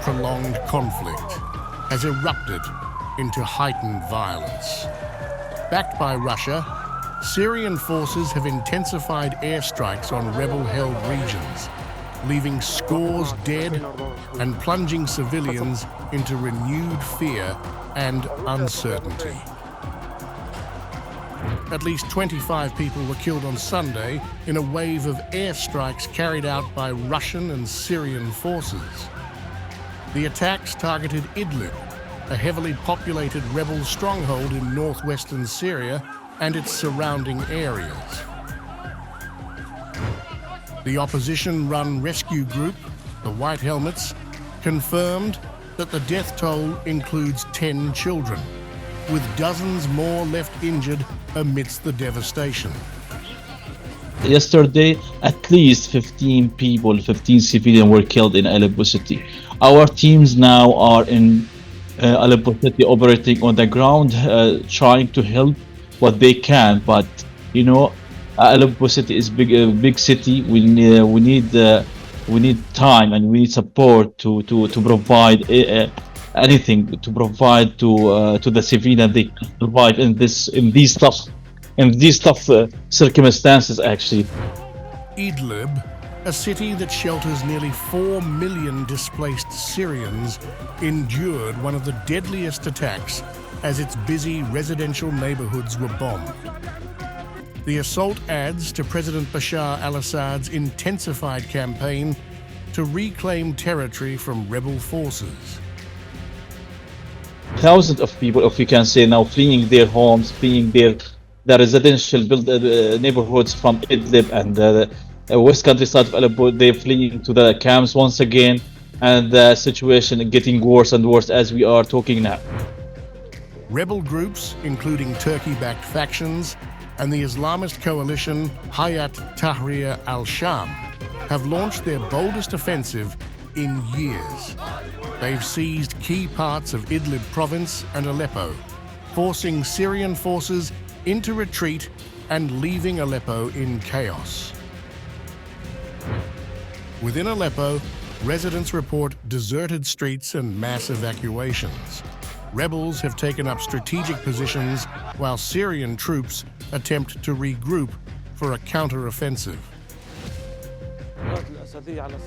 prolonged conflict has erupted into heightened violence. Backed by Russia, Syrian forces have intensified airstrikes on rebel-held regions, leaving scores dead and plunging civilians into renewed fear and uncertainty. At least 25 people were killed on Sunday in a wave of airstrikes carried out by Russian and Syrian forces. The attacks targeted Idlib, a heavily populated rebel stronghold in northwestern Syria and its surrounding areas. The opposition-run rescue group, the White Helmets, confirmed that the death toll includes 10 children, with dozens more left injured amidst the devastation. Yesterday, at least 15 civilians were killed in Aleppo city. Our teams now are in Aleppo city operating on the ground, trying to help what they can. But you know, Aleppo city is big city. We need time and we need support to provide anything to provide to the civilian they provide in these tough circumstances. Actually, Idlib, a city that shelters nearly 4 million displaced Syrians, endured one of the deadliest attacks as its busy residential neighborhoods were bombed. The assault adds to President Bashar al-Assad's intensified campaign to reclaim territory from rebel forces. Thousands of people, if you can say now, fleeing their homes, fleeing their residential neighborhoods from Idlib and the west countryside of Aleppo. They're fleeing to the camps once again, and the situation is getting worse and worse as we are talking now. Rebel groups, including Turkey-backed factions and the Islamist coalition Hayat Tahrir al-Sham, have launched their boldest offensive in years. They've seized key parts of Idlib province and Aleppo, forcing Syrian forces into retreat and leaving Aleppo in chaos. Within Aleppo, residents report deserted streets and mass evacuations. Rebels have taken up strategic positions while Syrian troops attempt to regroup for a counter-offensive.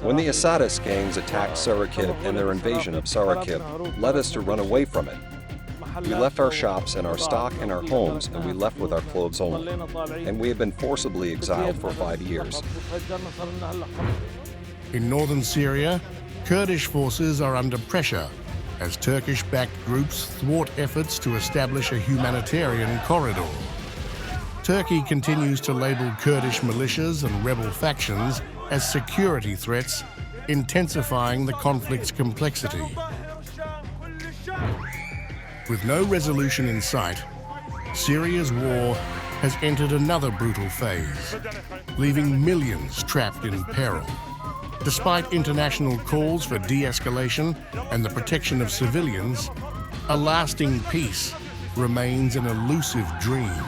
When the Assadist gangs attacked Sarakib and their invasion of Sarakib led us to run away from it. We left our shops and our stock and our homes, and we left with our clothes only. And we have been forcibly exiled for 5 years. In northern Syria, Kurdish forces are under pressure as Turkish-backed groups thwart efforts to establish a humanitarian corridor. Turkey continues to label Kurdish militias and rebel factions as security threats, intensifying the conflict's complexity. With no resolution in sight, Syria's war has entered another brutal phase, leaving millions trapped in peril. Despite international calls for de-escalation and the protection of civilians, a lasting peace remains an elusive dream.